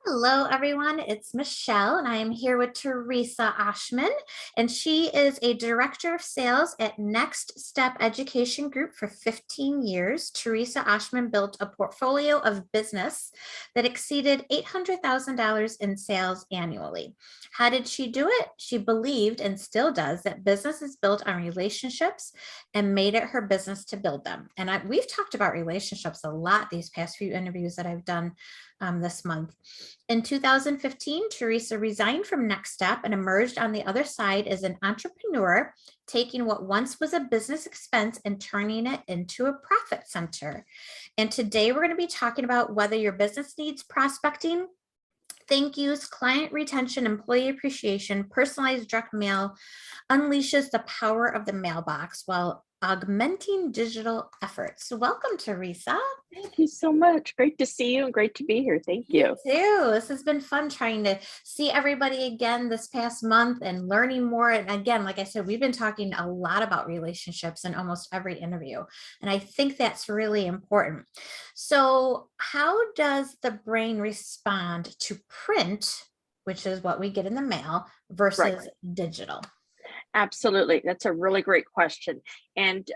Hello, everyone. It's Michelle, and I am here with Theresa Oschmann, and she is a director of sales at Next Step Education Group for 15 years. Theresa Oschmann built a portfolio of business that exceeded $800,000 in sales annually. How did she do it? She believed and still does that business is built on relationships and made it her business to build them. And we've talked about relationships a lot these past few interviews that I've done this month. In 2015, Theresa resigned from Next Step and emerged on the other side as an entrepreneur, taking what once was a business expense and turning it into a profit center. And today we're going to be talking about whether your business needs prospecting, thank yous, client retention, employee appreciation, personalized direct mail, unleashes the power of the mailbox while augmenting digital efforts. So welcome, Theresa. Thank you so much. Great to see you and great to be here. Thank you. Me too. This has been fun trying to see everybody again this past month and learning more. And again, like I said, we've been talking a lot about relationships in almost every interview. And I think that's really important. So how does the brain respond to print, which is what we get in the mail, versus Right. digital? Absolutely. That's a really great question. And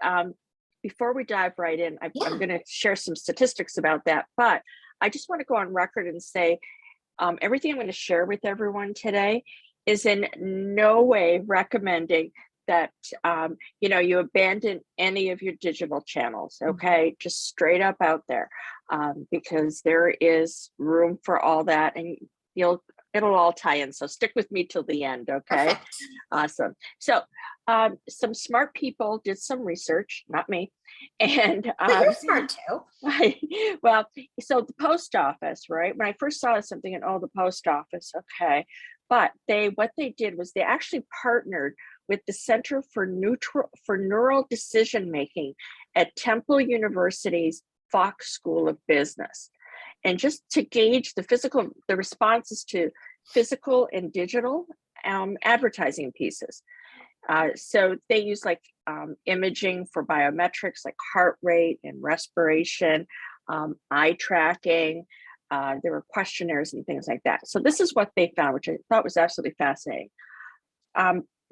before we dive right in, I'm Yeah. going to share some statistics about that. But I just want to go on record and say everything I'm going to share with everyone today is in no way recommending that you abandon any of your digital channels. Okay, just straight up out there, because there is room for all that, and it'll all tie in. So stick with me till the end. Okay. Perfect. Awesome. So some smart people did some research, not me. And But you're smart too. well, so the post office, right? When I first saw something in the post office, okay. But what they did was they actually partnered with the Center for Neural Decision Making at Temple University's Fox School of Business. And just to gauge the responses to physical and digital advertising pieces. So they use imaging for biometrics like heart rate and respiration, eye tracking. There were questionnaires and things like that. So this is what they found, which I thought was absolutely fascinating.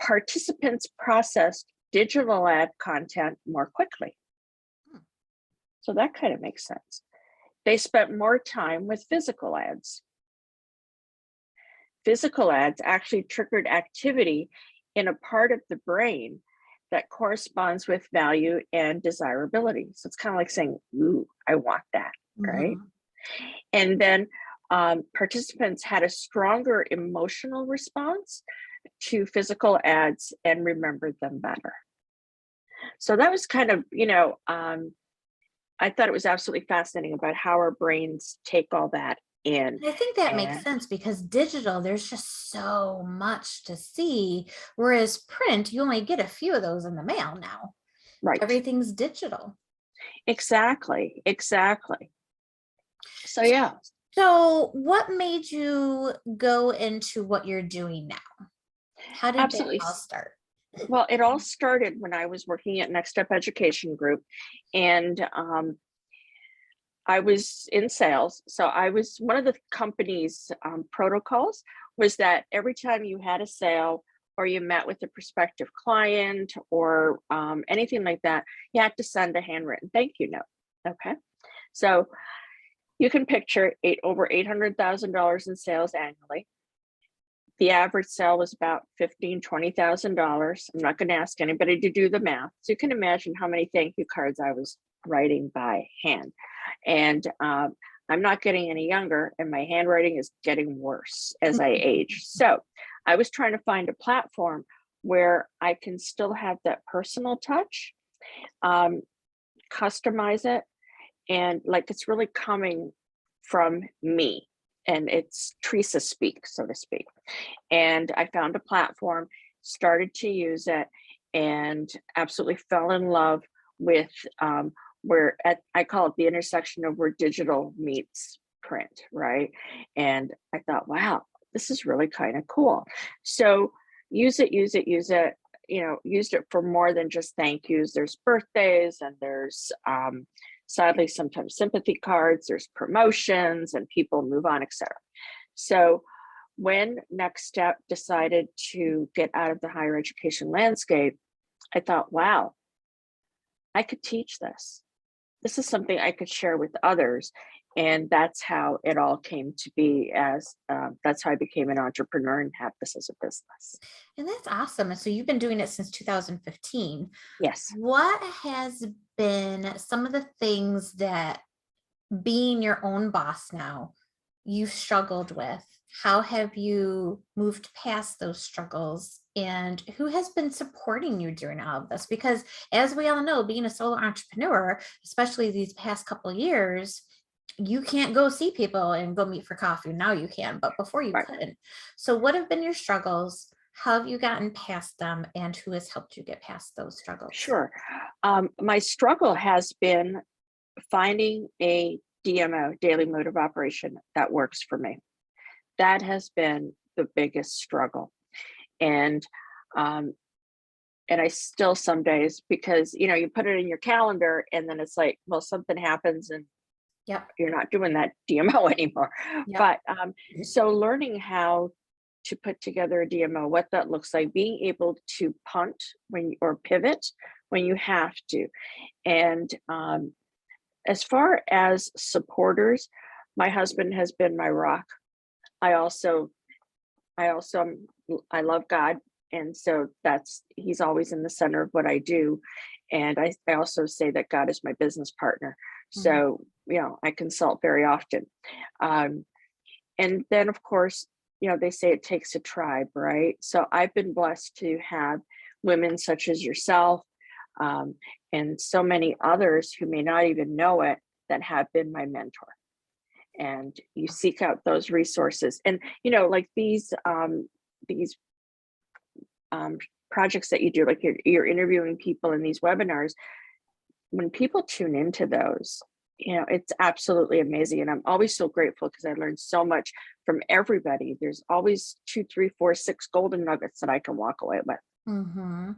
Participants processed digital ad content more quickly. So that kind of makes sense. They spent more time with physical ads. Physical ads actually triggered activity in a part of the brain that corresponds with value and desirability. So it's kind of like saying, ooh, I want that, right? And then participants had a stronger emotional response to physical ads and remembered them better. So that was kind of, I thought it was absolutely fascinating about how our brains take all that in. I think that makes sense because digital, there's just so much to see. Whereas print, you only get a few of those in the mail now. Right. Everything's digital. Exactly. So, yeah. So what made you go into what you're doing now? How did Absolutely. that all start? Well, it all started when I was working at Next Step Education Group, and I was in sales. So I was one of the company's protocols was that every time you had a sale or you met with a prospective client or anything like that, you had to send a handwritten thank you note. Okay. So you can picture over $800,000 in sales annually. The average sale was about $15,000, $20,000. I'm not going to ask anybody to do the math. So you can imagine how many thank you cards I was writing by hand. And I'm not getting any younger, and my handwriting is getting worse as I age. So I was trying to find a platform where I can still have that personal touch, customize it, and it's really coming from me. And it's Theresa speak, so to speak. And I found a platform, started to use it, and absolutely fell in love with I call it the intersection of where digital meets print, right? And I thought, wow, this is really kind of cool. So use it. Used it for more than just thank yous. There's birthdays, and there's sadly sometimes sympathy cards, there's promotions, and people move on, etc. So when Next Step decided to get out of the higher education landscape, I thought, wow, I could teach this. This is something I could share with others. And that's how it all came to be, as that's how I became an entrepreneur and have this as a business. And that's awesome. And so you've been doing it since 2015. Yes. What has been some of the things that, being your own boss now, you've struggled with? How have you moved past those struggles? And who has been supporting you during all of this? Because as we all know, being a solo entrepreneur, especially these past couple of years, you can't go see people and go meet for coffee. Now you can, but before you Right. couldn't. So what have been your struggles? How have you gotten past them? And who has helped you get past those struggles? Sure. My struggle has been finding a DMO, daily mode of operation, that works for me. That has been the biggest struggle. And I still some days, because you put it in your calendar and then it's like, well, something happens and Yep. you're not doing that DMO anymore. Yep. But so learning how to put together a DMO, what that looks like, being able to punt or pivot when you have to. And as far as supporters, my husband has been my rock. I also I love God, and so he's always in the center of what I do. And I also say that God is my business partner. So I consult very often. And then of course, they say it takes a tribe, right? So I've been blessed to have women such as yourself, and so many others who may not even know it, that have been my mentor. And you seek out those resources, and like these projects that you do, like you're interviewing people in these webinars. When people tune into those, it's absolutely amazing. And I'm always so grateful, because I learned so much from everybody. There's always 2, 3, 4, 6 golden nuggets that I can walk away with. Mm-hmm.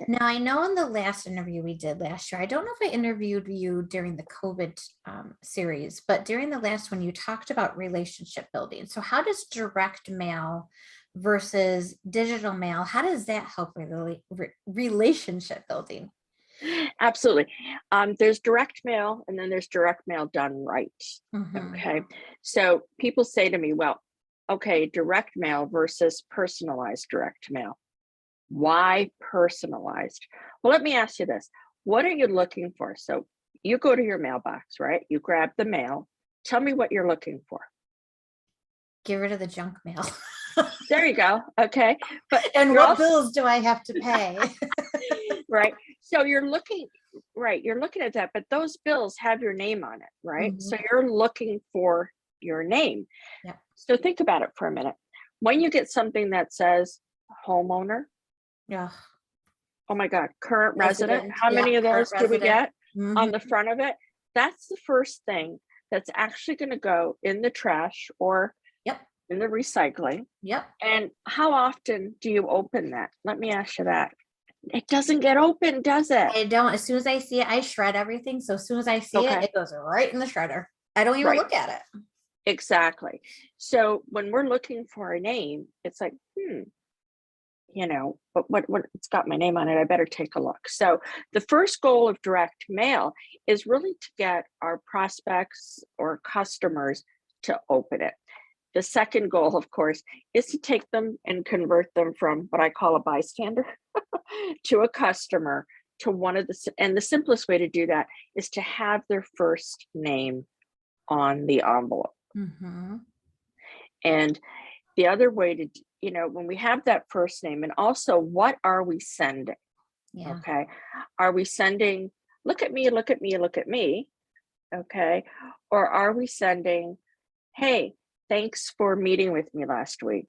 Now, I know in the last interview we did last year, I don't know if I interviewed you during the COVID series, but during the last one, you talked about relationship building. So how does direct mail versus digital mail, how does that help relationship building? Absolutely. There's direct mail, and then there's direct mail done right. Mm-hmm. Okay. So people say to me, well, okay, direct mail versus personalized direct mail. Why personalized? Well, let me ask you this. What are you looking for? So you go to your mailbox, right? You grab the mail. Tell me what you're looking for. Get rid of the junk mail. There you go. Okay. But And what bills do I have to pay? right. So you're looking at that, but those bills have your name on it, right? Mm-hmm. So you're looking for your name. Yeah. So think about it for a minute. When you get something that says homeowner, Yeah. oh my God, current resident, how many of those do we get on the front of it? That's the first thing that's actually going to go in the trash or in the recycling. Yep. And how often do you open that? Let me ask you that. It doesn't get open, does it? I don't. As soon as I see it, I shred everything. So as soon as I see it, it goes right in the shredder. I don't even look at it. Exactly. So when we're looking for a name, it's like, but what it's got my name on it, I better take a look. So the first goal of direct mail is really to get our prospects or customers to open it. The second goal, of course, is to take them and convert them from what I call a bystander to a customer, to and the simplest way to do that is to have their first name on the envelope. Mm-hmm. And the other way to, when we have that first name, and also what are we sending? Yeah. Okay. Are we sending, look at me, look at me, look at me? Okay. Or are we sending, hey, thanks for meeting with me last week.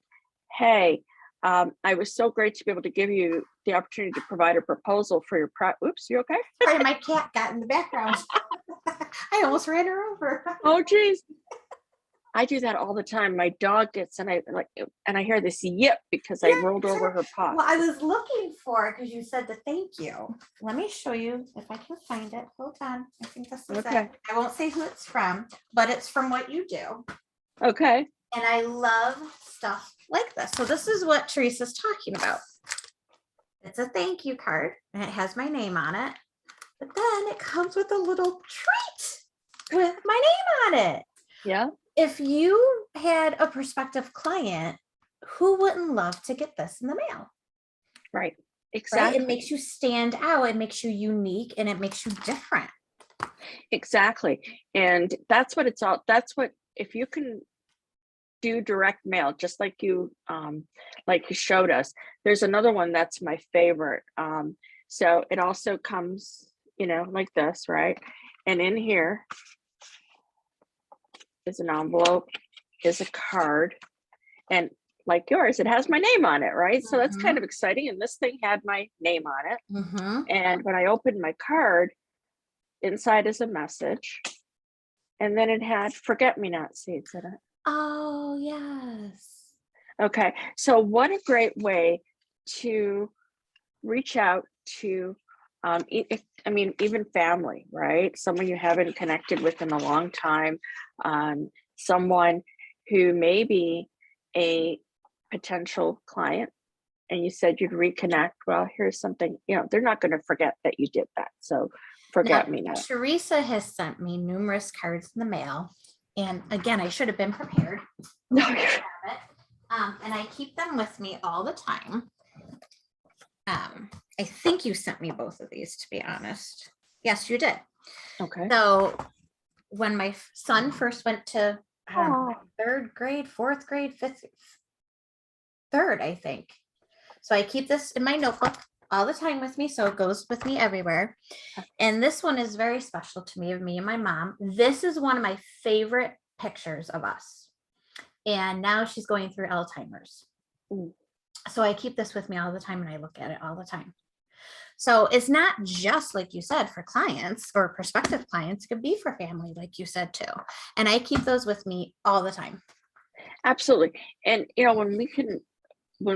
Hey, I was so great to be able to give you the opportunity to provide a proposal for your oops, you okay? Sorry, my cat got in the background. I almost ran her over. Oh, geez. I do that all the time. My dog gets, and I hear this yip because I rolled over her paw. Well, I was looking for it because you said the thank you. Let me show you if I can find it. Hold on. I think this is it. I won't say who it's from, but it's from what you do. Okay. And I love stuff like this. So this is what Teresa's talking about. It's a thank you card and it has my name on it. But then it comes with a little treat with my name on it. Yeah. If you had a prospective client, who wouldn't love to get this in the mail? Right. Right? It Exactly. makes you stand out, it makes you unique, and it makes you different. Exactly. And that's what it's all, that's what, if you can do direct mail, just like you showed us, there's another one that's my favorite. So it also comes, like this, right? And in here is an envelope, is a card, and like yours, it has my name on it, right? So that's kind of exciting. And this thing had my name on it. Mm-hmm. And when I opened my card, inside is a message. And then it had forget-me-not seeds in it. Oh, yes. Okay. So what a great way to reach out to, even family, right? Someone you haven't connected with in a long time, someone who may be a potential client, and you said you'd reconnect. Well, here's something, they're not going to forget that you did that. So Now, forget me not. Teresa has sent me numerous cards in the mail. And again, I should have been prepared. No, And I keep them with me all the time. I think you sent me both of these, to be honest. Yes, you did. okay. So when my son first went to Oh, third grade, fourth grade, fifth, third, I think. So I keep this in my notebook all the time with me. So it goes with me everywhere. And this one is very special to me, of me and my mom. This is one of my favorite pictures of us. And now she's going through Alzheimer's. mm, So I keep this with me all the time and I look at it all the time. So it's not just, like you said, for clients or prospective clients, it could be for family, like you said too. And I keep those with me all the time. absolutely. And when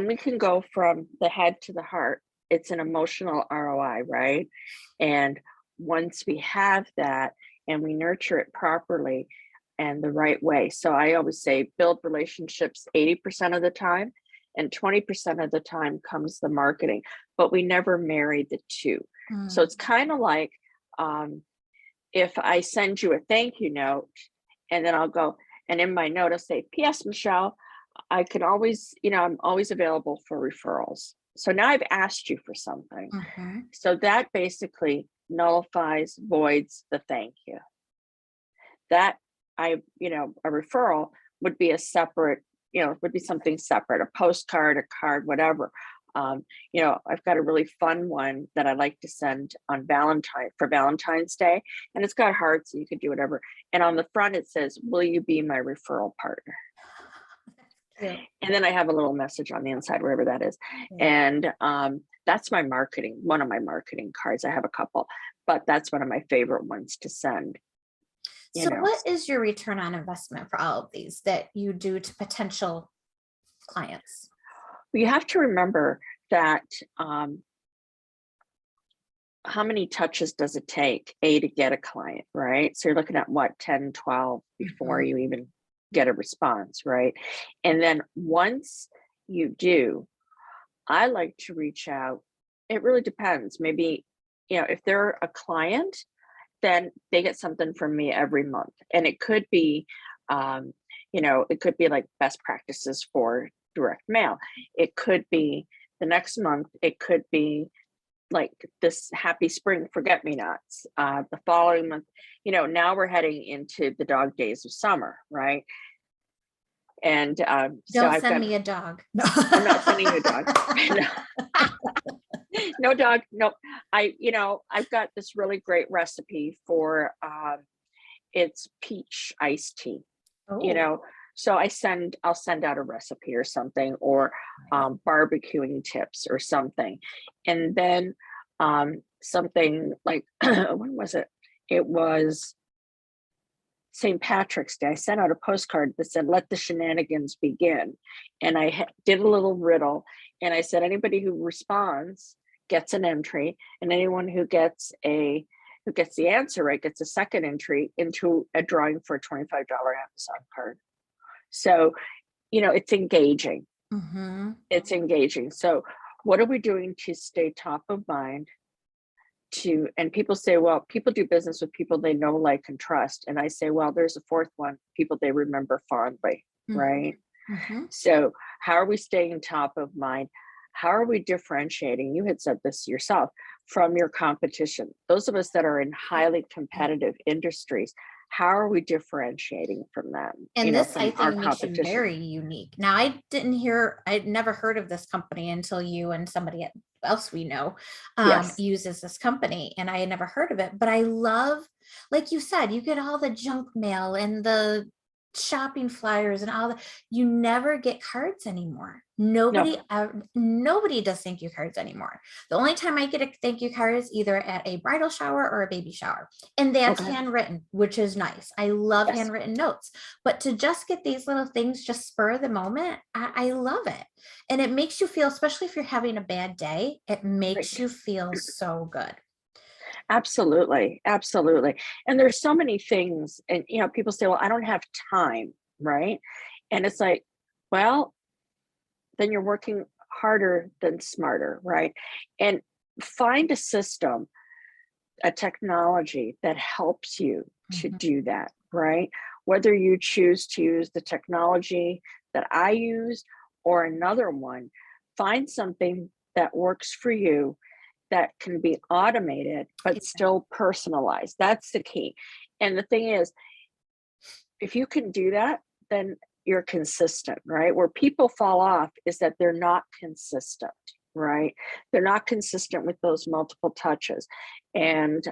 we can go from the head to the heart, it's an emotional ROI, right? And once we have that and we nurture it properly and the right way. So I always say build relationships 80% of the time, and 20% of the time comes the marketing, but we never marry the two. So it's kind of like, if I send you a thank you note and then I'll go, and in my note, I'll say, P.S. Michelle, I can always, I'm always available for referrals. So now I've asked you for something. Mm-hmm. So that basically nullifies, voids the thank you. That a referral would be a separate, would be something separate, a postcard, a card, whatever. I've got a really fun one that I like to send on Valentine's Day, and it's got hearts and you can do whatever. And on the front, it says, will you be my referral partner? Yeah. And then I have a little message on the inside, wherever that is. Yeah. And that's one of my marketing cards. I have a couple, but that's one of my favorite ones to send. So what is your return on investment for all of these that you do to potential clients? You have to remember that how many touches does it take to get a client, right? So you're looking at what, 10, 12 before you even get a response, right? And then once you do, I like to reach out. It really depends. Maybe, if they're a client, then they get something from me every month. And it could be, it could be like best practices for direct mail. It could be the next month. It could be like this happy spring forget-me-nots. The following month, now we're heading into the dog days of summer, right? And so Don't I've send got, me a dog. No. I'm not sending you a dog. No dog. No, I've got this really great recipe for, it's peach iced tea, Oh, so I'll send out a recipe or something, or barbecuing tips or something. And then something like, when was it? It was St. Patrick's Day. I sent out a postcard that said, let the shenanigans begin. And I did a little riddle. And I said, anybody who responds gets an entry. And anyone who gets the answer right gets a second entry into a drawing for a $25 Amazon card. So, it's engaging. Mhm. It's engaging. So, what are we doing to stay top of mind and people say, well, people do business with people they know, like, and trust. And I say, well, there's a fourth one, people they remember fondly, Mhm. right? Mhm. So, how are we staying top of mind? How are we differentiating? You had said this yourself, from your competition. Those of us that are in highly competitive industries, how are we differentiating from them, And this, I from our think, makes you competition? very unique. Now, I'd never heard of this company until you and somebody else we know Yes. uses this company, and I had never heard of it. But I love, like you said, you get all the junk mail and the shopping flyers and all that. You never get cards anymore. No. Nobody does thank you cards anymore. The only time I get a thank you card is either at a bridal shower or a baby shower, and that's Okay. handwritten, which is nice. I love Yes. handwritten notes, but to just get these little things just spur of the moment, I love it. And it makes you feel, especially if you're having a bad day, it makes Right. you feel so good. Absolutely. Absolutely. And there's so many things, and people say, well, I don't have time, right? And it's like, well, then you're working harder than smarter, right? And find a system, a technology that helps you to Mhm. do that, right? Whether you choose to use the technology that I use or another one, find something that works for you, that can be automated but still personalized. That's the key. And the thing is, if you can do that, then you're consistent, right? Where people fall off is that they're not consistent, right? They're not consistent with those multiple touches. And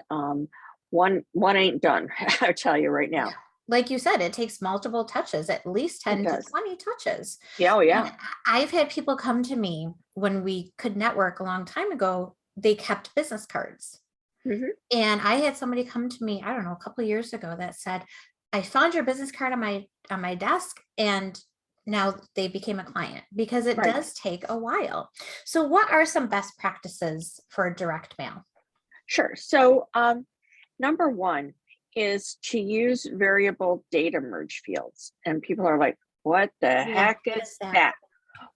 one ain't done, I'll tell you right Yeah. now. Like you said, it takes multiple touches, at least It 10 to does. 20 touches. Yeah, oh And yeah. I've had people come to me when we could network a long time ago, they kept business cards. Hmm. And I had somebody come to me, I don't know, a couple of years ago that said, I found your business card on my desk, and now they became a client because it Right. does take a while. So what are some best practices for direct mail? Sure. So number one is to use variable data merge fields. And people are like, what the Yeah, heck what is is that? that?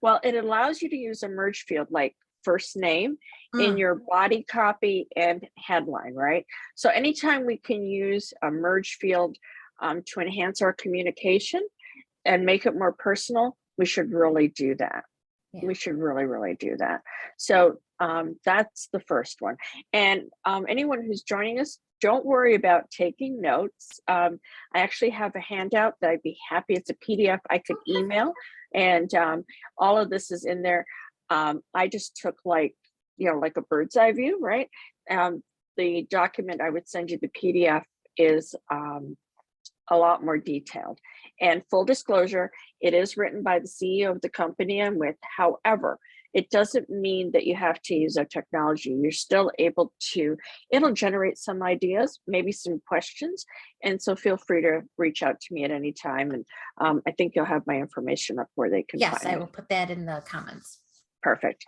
Well, it allows you to use a merge field like first name in Mm, your body copy and headline, right? So anytime we can use a merge field to enhance our communication and make it more personal, we should really do that. yeah. We should really, really do that. So that's the first one. And anyone who's joining us, don't worry about taking notes. I actually have a handout that I'd be happy. It's a PDF I could email, and all of this is in there. I just took like a bird's eye view, right? The document I would send you, the PDF, is a lot more detailed. And full disclosure, it is written by the CEO of the company I'm with. However, it doesn't mean that you have to use our technology. You're still able to, it'll generate some ideas, maybe some questions. And so feel free to reach out to me at any time. And I think you'll have my information up where they can Yes, find I me. will put that in the comments. Perfect.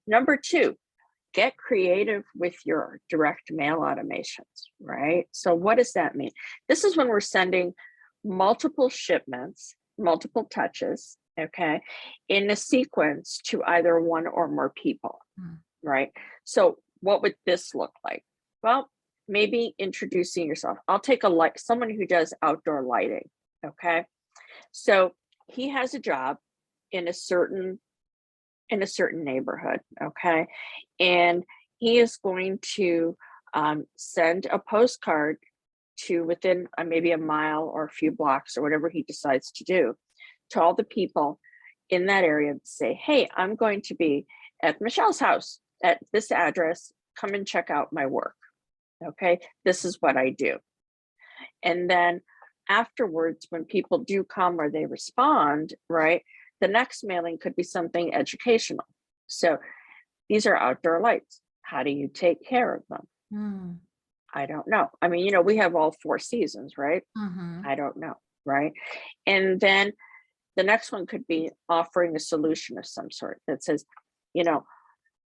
Number two, get creative with your direct mail automations, right? So, what does that mean? This is when we're sending multiple shipments, multiple touches, okay, in a sequence to either one or more people, Mm, right? So, what would this look like? Well, maybe introducing yourself. I'll take someone who does outdoor lighting, okay? So, he has a job in a certain neighborhood, okay? And he is going to send a postcard to within maybe a mile or a few blocks or whatever he decides to do, to all the people in that area to say, hey, I'm going to be at Michelle's house at this address. Come and check out my work. Okay, this is what I do. And then afterwards, when people do come or they respond, right, the next mailing could be something educational. So these are outdoor lights. How do you take care of them? mm, I don't know. I mean, we have all four seasons, right? mhm. I don't know, right? And then the next one could be offering a solution of some sort that says, you know,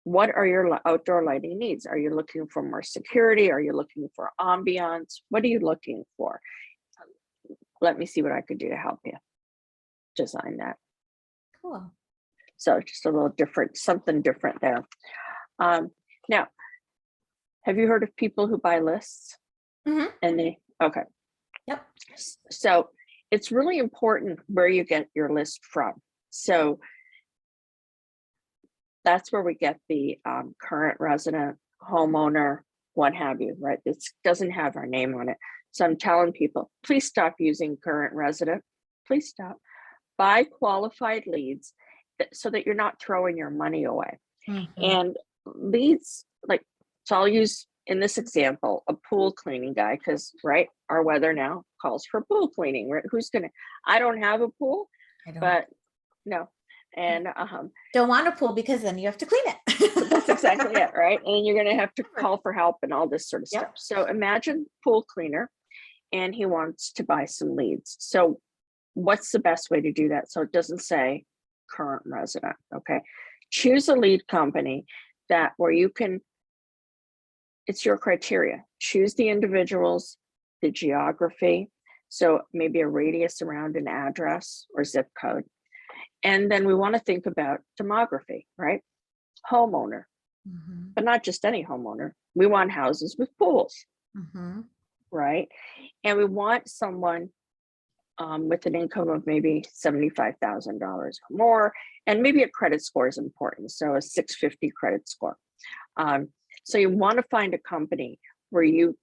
what are your outdoor lighting needs? Are you looking for more security? Are you looking for ambiance? What are you looking for? Let me see what I could do to help you. design that. Cool. So just a little different, something different there. Now, have you heard of people who buy lists? Mhm. And okay. Yep. So it's really important where you get your list from. So that's where we get the current resident, homeowner, what have you, right? It doesn't have our name on it. So I'm telling people, please stop using current resident. Please stop. Buy qualified leads so that you're not throwing your money away. And leads, like, so I'll use in this example a pool cleaning guy, because right, our weather now calls for pool cleaning. Right? I don't have a pool, but no. And don't want a pool because then you have to clean it. that's exactly it, right? And you're going to have to call for help and all this sort of stuff. So imagine pool cleaner, and he wants to buy some leads. So what's the best way to do that? So it doesn't say current resident. Okay. Choose a lead company where you can, it's your criteria. Choose the individuals, the geography. So maybe a radius around an address or zip code. And then we want to think about demography, right? Homeowner, but not just any homeowner. We want houses with pools, right? And we want someone with an income of maybe $75,000 or more, and maybe a credit score is important. So a 650 credit score. So you want to find a company where you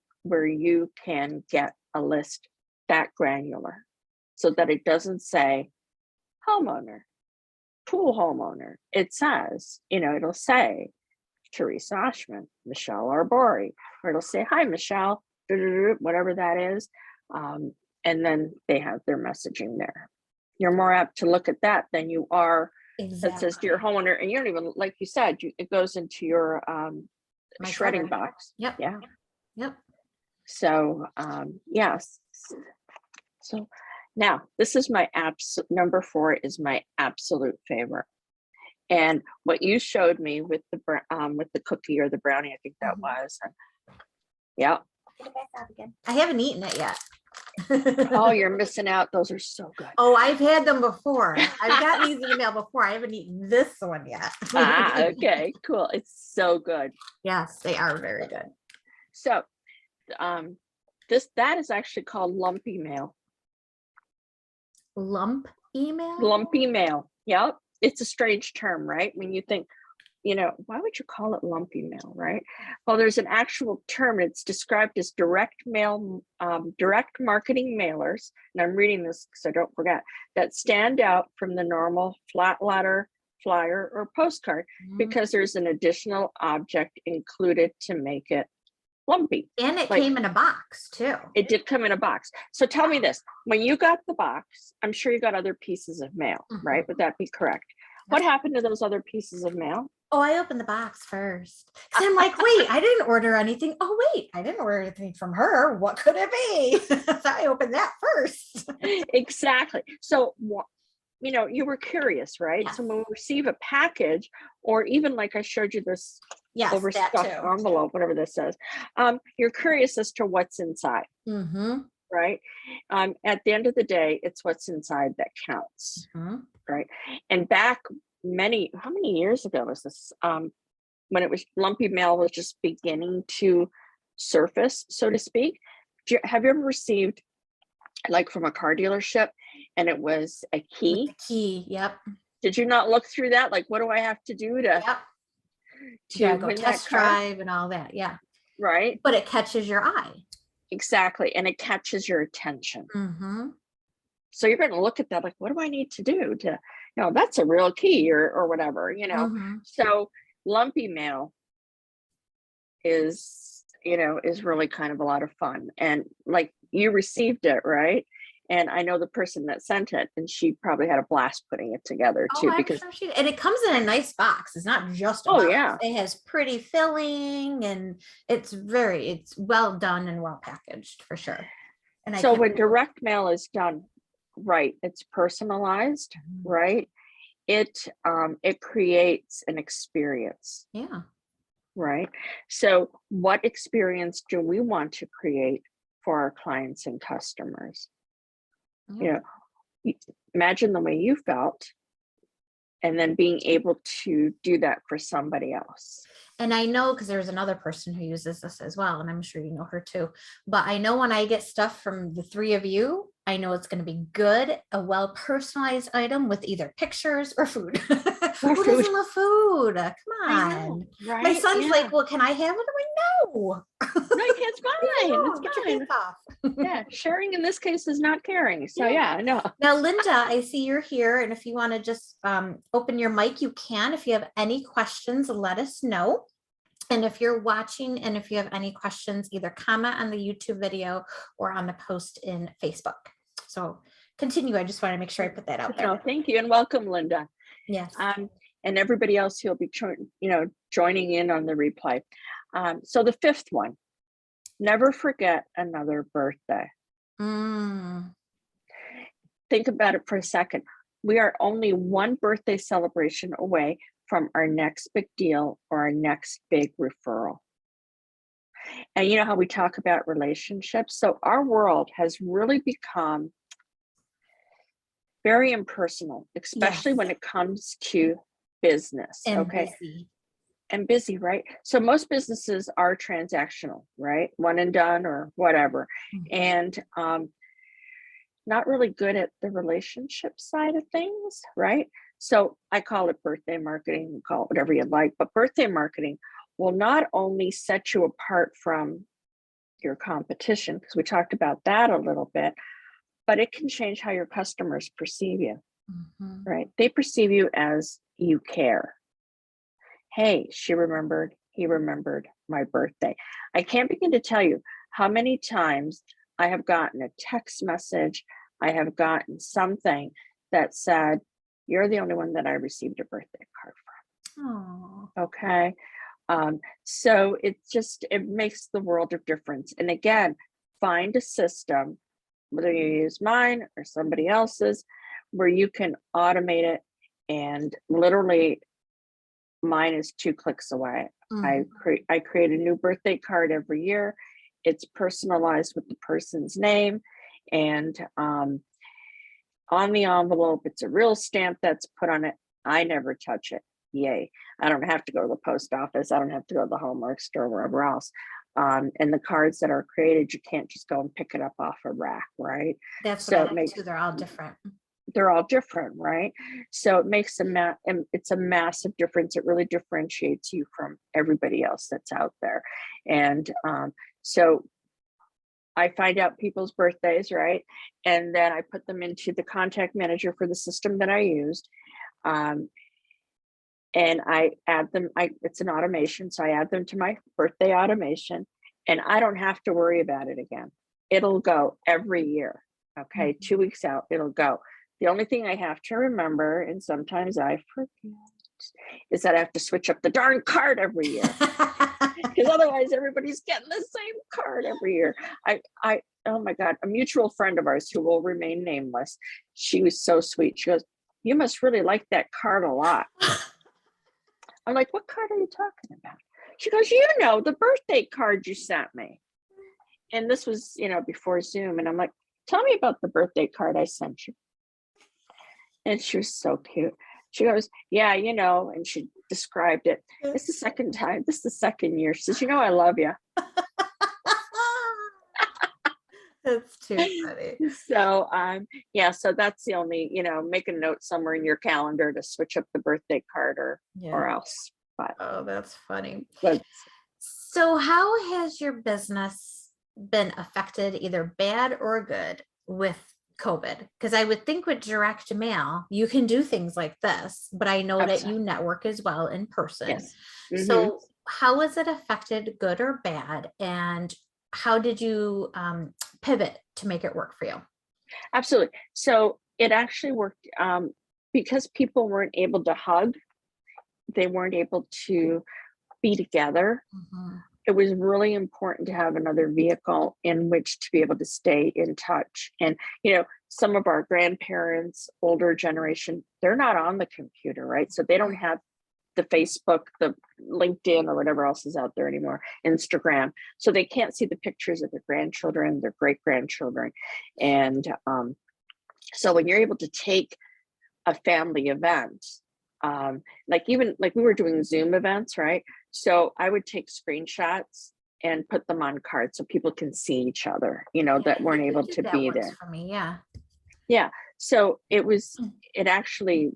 can get a list that granular, so that it doesn't say homeowner, pool homeowner. It says, it'll say Theresa Oschmann, Michelle Arbori, or it'll say, hi, Michelle, whatever that is. And then they have their messaging there. You're more apt to look at that than you are that says to your homeowner, and you don't even, like you said, it goes into your shredding box. Yep. Yeah. Yep. So yes. So now this is my number 4 is my absolute favorite. And what you showed me with the cookie or the brownie, I think that was. Yeah. I haven't eaten it yet. Oh, you're missing out. Those are so good. Oh, I've had them before. I've gotten these in the mail before. I haven't eaten this one yet. Okay, cool. It's so good. Yes, they are very good. So that is actually called lumpy mail. Lump email? Lumpy mail. Yep. It's a strange term, right? When you think, why would you call it lumpy mail, right? Well, there's an actual term. It's described as direct mail, direct marketing mailers. And I'm reading this because I don't forget, that stand out from the normal flat letter, flyer, or postcard because there's an additional object included to make it lumpy. And it came in a box too. It did come in a box. So tell me this, when you got the box, I'm sure you got other pieces of mail, right? Would that be correct? What happened to those other pieces of mail? Oh, I opened the box first. Because I'm like, wait, I didn't order anything. Oh, wait, I didn't order anything from her. What could it be? So I opened that first. Exactly. So, you were curious, right? Yes. So when we receive a package, or even like I showed you this overstuffed envelope, whatever this says, you're curious as to what's inside, right? At the end of the day, it's what's inside that counts, right? And back how many years ago was this? When it was lumpy mail was just beginning to surface, so to speak. Have you ever received, like, from a car dealership, and it was a key? With the key, yep. Did you not look through that? Like, what do I have to do to go test drive and all that? Yeah. Right. But it catches your eye. Exactly. And it catches your attention. So you're going to look at that like, what do I need to do to, that's a real key or whatever, So lumpy mail is really kind of a lot of fun. And like, you received it, right? And I know the person that sent it, and she probably had a blast putting it together too. Because sure she did. And it comes in a nice box. It's not just a box. Yeah. It has pretty filling, and it's well done and well packaged for sure. And so when direct mail is done right, it's personalized, right? It creates an experience. Yeah. Right. So what experience do we want to create for our clients and customers? Imagine the way you felt, and then being able to do that for somebody else. And I know, because there's another person who uses this as well, and I'm sure you know her too. But I know when I get stuff from the three of you, I know it's going to be good, a well personalized item with either pictures or food. Or Who food. doesn't love food? Come I on. know, My right? son's Yeah. like, well, can I have it? I'm like, no. No, it's fine. It's Get your fine. hands off. Yeah, sharing in this case is not caring. So yeah, no. Now, Linda, I see you're here, and if you want to just open your mic, you can. If you have any questions, let us know. And if you're watching and if you have any questions, either comment on the YouTube video or on the post in Facebook. So continue. I just want to make sure I put that out there. No, thank you, and welcome, Linda. Yes. And everybody else who'll be joining in on the replay. So the fifth one, never forget another birthday. Think about it for a second. We are only one birthday celebration away from our next big deal or our next big referral. And you know how we talk about relationships? So our world has really become very impersonal, especially when it comes to business. And okay. busy. And busy, right? So most businesses are transactional, right? One and done or whatever. And not really good at the relationship side of things, right? So I call it birthday marketing, call it whatever you like, but birthday marketing will not only set you apart from your competition, because we talked about that a little bit, but it can change how your customers perceive you, right? They perceive you as you care. Hey, she remembered, he remembered my birthday. I can't begin to tell you how many times I have gotten a text message, I have gotten something that said, you're the only one that I received a birthday card from. Aww. Okay. So it makes the world of difference. And again, find a system, whether you use mine or somebody else's, where you can automate it. And literally, mine is 2 clicks away. I create a new birthday card every year. It's personalized with the person's name, and on the envelope, it's a real stamp that's put on it. I never touch it. Yay. I don't have to go to the post office. I don't have to go to the Hallmark store, wherever else. And the cards that are created, you can't just go and pick it up off a rack, right? That's so what I like too. They're all different. They're all different, right? So it makes it's a massive difference. It really differentiates you from everybody else that's out there. And so I find out people's birthdays, right? And then I put them into the contact manager for the system that I used. And I add them, it's an automation. So I add them to my birthday automation, and I don't have to worry about it again. It'll go every year. Okay. 2 weeks out, it'll go. The only thing I have to remember, and sometimes I forget, is that I have to switch up the darn card every year. Because otherwise everybody's getting the same card every year. Oh my God, a mutual friend of ours who will remain nameless, she was so sweet. She goes, you must really like that card a lot. I'm like, what card are you talking about? She goes, the birthday card you sent me. And this was, before Zoom. And I'm like, tell me about the birthday card I sent you. And she was so cute. She goes, yeah, and she described it. It's the second time. This is the second year. She says, I love you. That's too funny. So, so that's the only, make a note somewhere in your calendar to switch up the birthday card or else. But, oh, that's funny. But, so how has your business been affected, either bad or good, with COVID? Because I would think with direct mail, you can do things like this, but I know that you network as well in person. Yes. So how was it affected, good or bad? And how did you pivot to make it work for you? Absolutely. So it actually worked because people weren't able to hug. They weren't able to be together. It was really important to have another vehicle in which to be able to stay in touch. And, some of our grandparents, older generation, they're not on the computer, right? So they don't have the Facebook, the LinkedIn, or whatever else is out there anymore, Instagram. So they can't see the pictures of their grandchildren, their great grandchildren. And So when you're able to take a family event, like even like we were doing Zoom events, right? So I would take screenshots and put them on cards so people can see each other, Yeah, that I weren't think able to YouTube that be works there. for me. Yeah. Yeah. So it actually,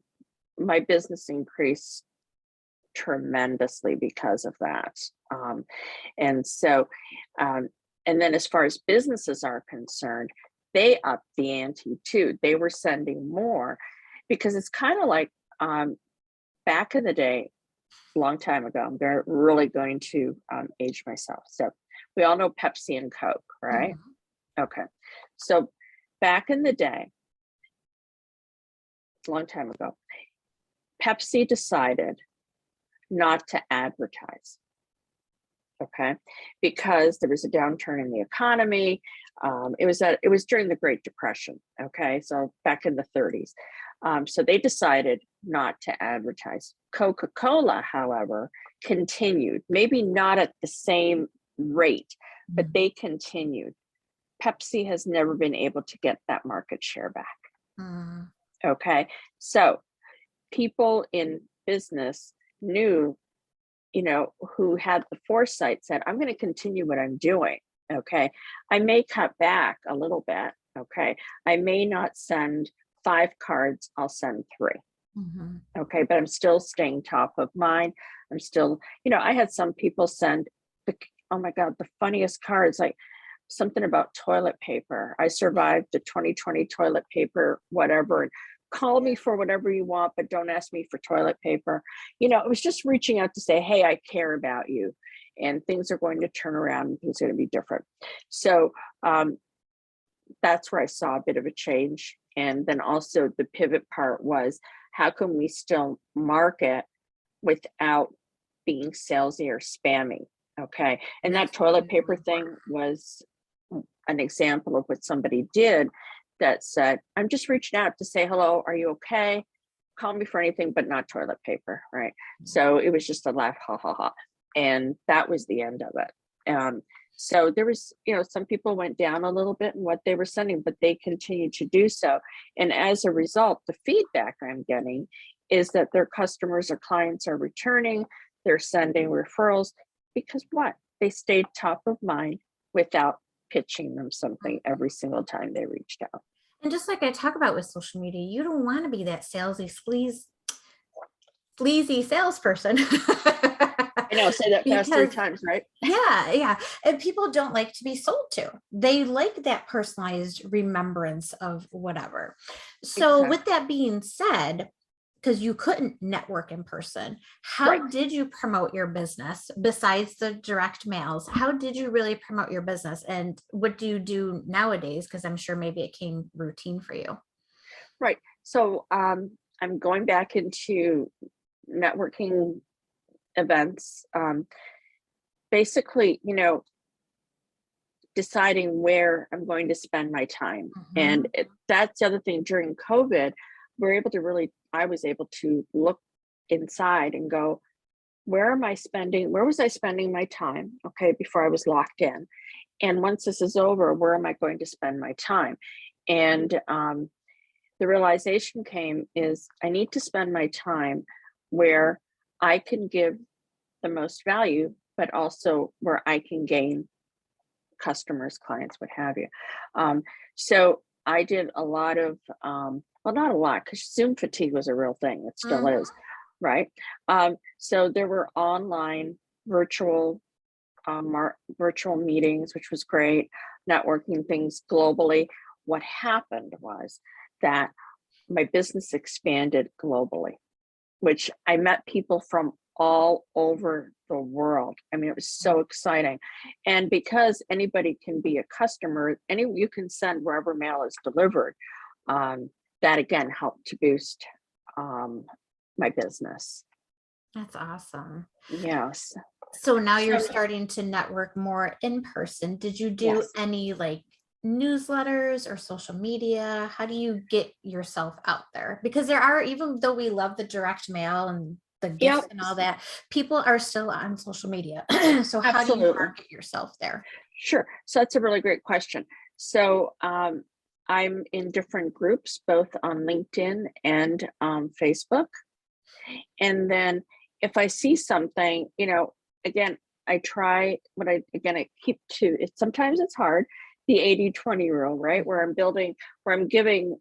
my business increased tremendously because of that. And so, um, and then as far as businesses are concerned, they upped the ante too. They were sending more because it's kind of like, back in the day, long time ago. I'm really going to age myself. So we all know Pepsi and Coke, right? Mhm. Okay. So back in the day, it's a long time ago, Pepsi decided not to advertise. Okay, because there was a downturn in the economy. It was during the Great Depression. Okay, so back in the 30s. So they decided not to advertise. Coca-Cola, however, continued, maybe not at the same rate, but they continued. Pepsi has never been able to get that market share back. Mhm. Okay, so people in business knew, who had the foresight, said, I'm going to continue what I'm doing. Okay. I may cut back a little bit. Okay. I may not send 5 cards, I'll send 3. Mhm. Okay. But I'm still staying top of mind. I'm still, I had some people send oh my God, the funniest cards, like something about toilet paper. I survived the 2020 toilet paper, whatever. And call me for whatever you want, but don't ask me for toilet paper. It was just reaching out to say, hey, I care about you and things are going to turn around and things are going to be different. So that's where I saw a bit of a change. And then also the pivot part was, how can we still market without being salesy or spammy? Okay. And that That's toilet paper really thing was an example of what somebody did that said, I'm just reaching out to say hello. Are you okay? Call me for anything, but not toilet paper. Right. So it was just a laugh, ha ha ha. And that was the end of it. So there was, some people went down a little bit in what they were sending, but they continued to do so. And as a result, the feedback I'm getting is that their customers or clients are returning, they're sending referrals because what? They stayed top of mind without pitching them something every single time they reached out. And just like I talk about with social media, you don't want to be that salesy, sleazy salesperson. I know, say that fast 3 Because times, right? yeah, and people don't like to be sold to. They like that personalized remembrance of whatever. So Exactly. with that being said, because you couldn't network in person, Right. how did you promote your business besides the direct mails? How did you really promote your business, and what do you do nowadays? Because I'm sure maybe it came routine for you. Right. So I'm going back into networking events. Basically, deciding where I'm going to spend my time. And Mhm. that's the other thing during COVID, I was able to look inside and go, where was I spending my time? Okay, before I was locked in. And once this is over, where am I going to spend my time? And the realization came is I need to spend my time where I can give the most value, but also where I can gain customers, clients, what have you. So I did a lot of, well, not a lot, because Zoom fatigue was a real thing. It still Mhm. is, right? So there were online virtual virtual meetings, which was great, networking things globally. What happened was that my business expanded globally, which I met people from all over the world. I mean, it was so exciting. And because anybody can be a customer, you can send wherever mail is delivered. Um, that again helped to boost um, my business. That's awesome. Yes. So now you're So starting to network more in person. Did you do yes. any like newsletters or social media? How do you get yourself out there? Because there are, even though we love the direct mail and the gifts Yep. and all that, people are still on social media. So how do you Absolutely. market yourself there? Sure. So that's a really great question. So I'm in different groups, both on LinkedIn and Facebook. And then if I see something, again, I try what I keep to it. Sometimes it's hard, the 80-20 rule, right? Where I'm giving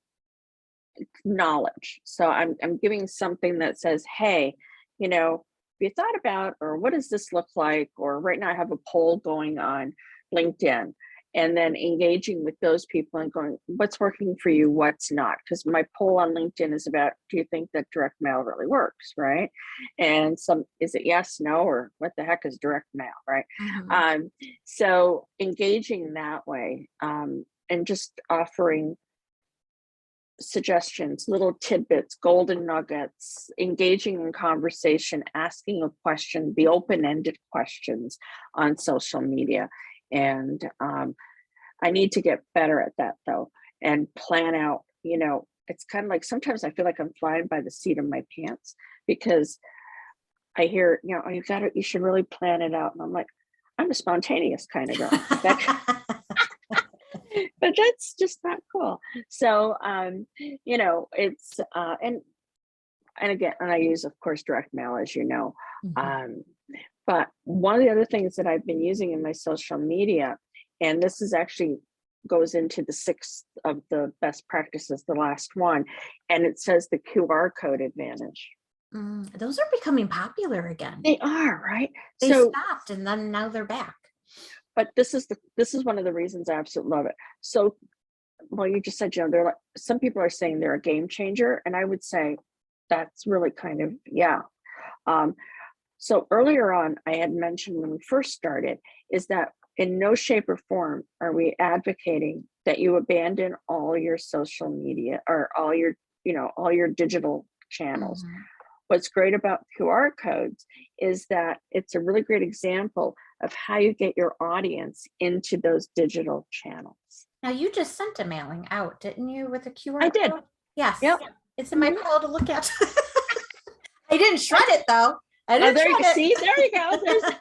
knowledge. So I'm giving something that says, hey, have you thought about, or what does this look like? Or right now I have a poll going on LinkedIn, and then engaging with those people and going, what's working for you, what's not? Because my poll on LinkedIn is about, do you think that direct mail really works, right? And is it yes, no, or what the heck is direct mail, right? Mhm. So engaging that way, and just offering suggestions, little tidbits, golden nuggets, engaging in conversation, asking a question, the open-ended questions on social media. And I need to get better at that though, and plan out, it's kind of like sometimes I feel like I'm flying by the seat of my pants, because I hear, oh, you should really plan it out. And I'm like, I'm a spontaneous kind of girl. But that's just not cool. So, it's, and again, and I use, of course, direct mail, as you know. Mhm. Um, but one of the other things that I've been using in my social media, and this is actually goes into the sixth of the best practices, the last one, and it says the QR code advantage. Those are becoming popular again. They are, right? They So, stopped and then now they're back. but this is one of the reasons I absolutely love it. So, well, you just said, they're like, some people are saying they're a game changer, and I would say that's really kind of, yeah. Um, so earlier on, I had mentioned when we first started, is that in no shape or form are we advocating that you abandon all your social media or all your digital channels. Mhm. What's great about QR codes is that it's a really great example of how you get your audience into those digital channels. Now you just sent a mailing out, didn't you, with a I QR did. code? Yes, Yep. it's in my Mhm. pile to look at. I didn't shred it though. I Oh, didn't there you go. shred See, there you go. There's it.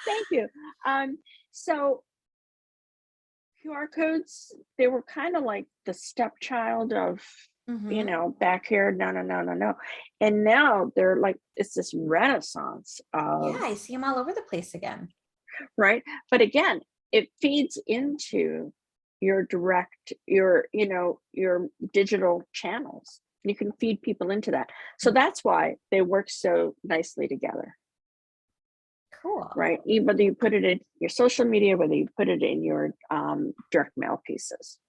thank you. So QR codes, they were kind of like the stepchild of, Mhm. back here, no, no, no, no, no. And now they're like, it's this renaissance Yeah, of, I see them all over the place again. right? But again, it feeds into your digital channels. You can feed people into that. So that's why they work so nicely together. Cool. Right? Whether you put it in your social media, whether you put it in your direct mail pieces.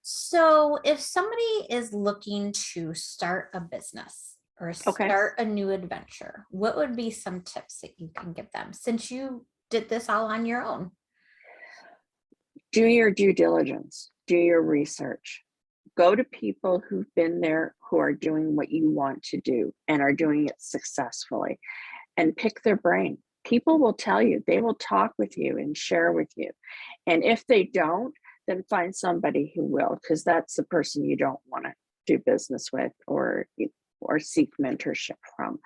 So if somebody is looking to start a business or Okay. start a new adventure, what would be some tips that you can give them since you did this all on your own? Do your due diligence, do your research. Go to people who've been there, who are doing what you want to do and are doing it successfully, and pick their brain. People will tell you, they will talk with you and share with you. And if they don't, then find somebody who will, because that's the person you don't want to do business with or seek mentorship from.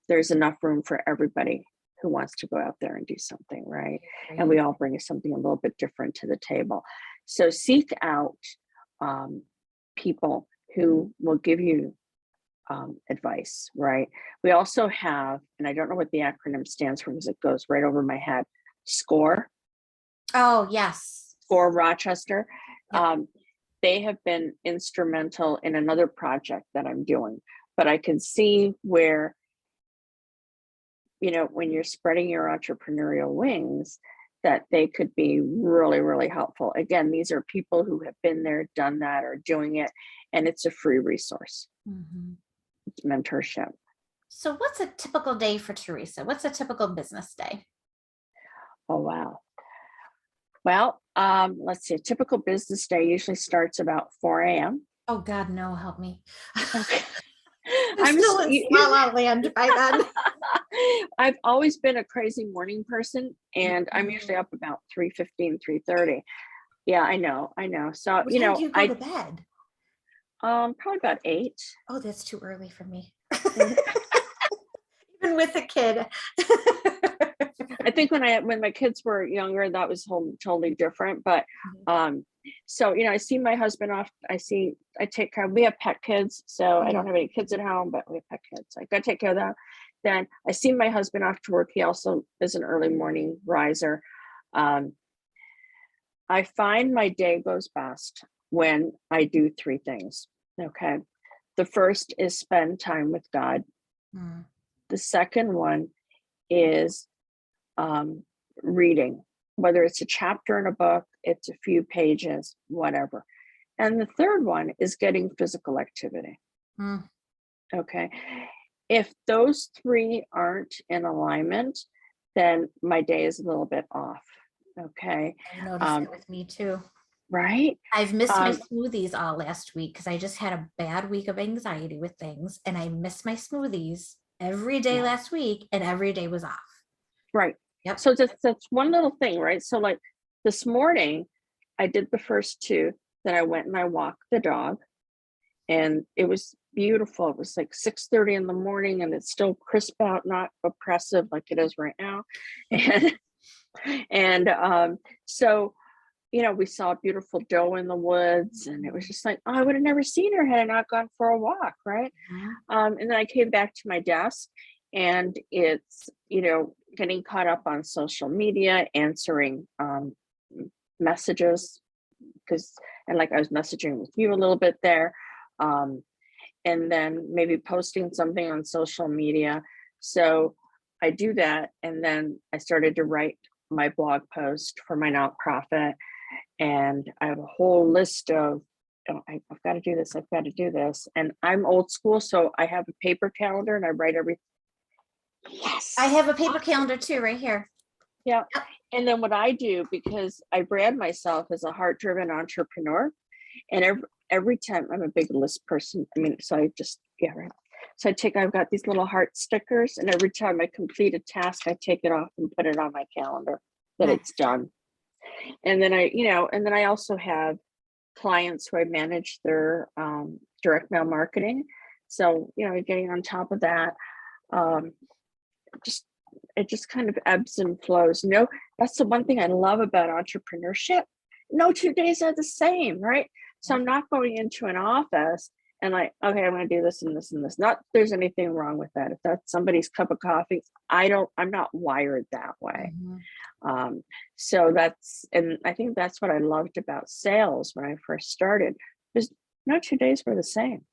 There's enough room for everybody who wants to go out there and do something, right? And we Great. all bring something a little bit different to the table. So seek out um, people who will give you advice, right? We also have, and I don't know what the acronym stands for because it goes right over my head, SCORE, Oh, yes. SCORE Rochester. Yep. They have been instrumental in another project that I'm doing, but I can see where, when you're spreading your entrepreneurial wings, that they could be really, really helpful. Again, these are people who have been there, done that, or doing it, and it's a free resource. Mhm. It's mentorship. So what's a typical day for Theresa? What's a typical business day? Oh, wow. Well, let's see. A typical business day usually starts about 4 a.m. Oh God, no, help me. Okay. I'm still in La La Land by then. I've always been a crazy morning person, and I'm usually Mhm. up about 3:15, 3:30. Yeah, I know, I know. So, What time do you go to bed? probably about 8. Oh, that's too early for me. Mhm. Even with a kid. I think when my kids were younger, that was totally different. But so I see my husband off. I take care. We have pet kids, so I don't have any kids at home, but we have pet kids. I gotta take care of that. Then I see my husband off to work. He also is an early morning riser. I find my day goes best when I do three things. Okay. The first is spend time with God. Mm. The second one is reading, whether it's a chapter in a book, it's a few pages, whatever. And the third one is getting physical activity. Mm. Okay. If those three aren't in alignment, then my day is a little bit off. Okay. I've noticed it with me too. Right. I've missed my smoothies all last week because I just had a bad week of anxiety with things, and I missed my smoothies every day last week, and every day was off. Right. Yep. So that's one little thing, right? So like this morning, I did the first two, then I went and I walked the dog, and it was beautiful. It was like 6:30 in the morning, and it's still crisp out, not oppressive like it is right now. And so we saw a beautiful doe in the woods, and it was just like, oh, I would have never seen her had I not gone for a walk, right? And then I came back to my desk, and it's getting caught up on social media, answering messages, and like I was messaging with you a little bit there, and then maybe posting something on social media. So I do that, and then I started to write my blog post for my nonprofit. And I have a whole list of, I've got to do this, I've got to do this. And I'm old school, so I have a paper calendar and I write everything. Yes. I have a paper calendar too, right here. Yeah. And then what I do, because I brand myself as a heart-driven entrepreneur, and every time, I'm a big list person. I mean, so I just, right. So I've got these little heart stickers, and every time I complete a task, I take it off and put it on my calendar that it's done. And then I also have clients who I manage their direct mail marketing. So, getting on top of that, it just kind of ebbs and flows. That's the one thing I love about entrepreneurship. No 2 days are the same, right? So I'm not going into an office and like, okay, I'm going to do this and this and this. Not there's anything wrong with that. If that's somebody's cup of coffee, I'm not wired that way. So and I think that's what I loved about sales when I first started, was no 2 days were the same.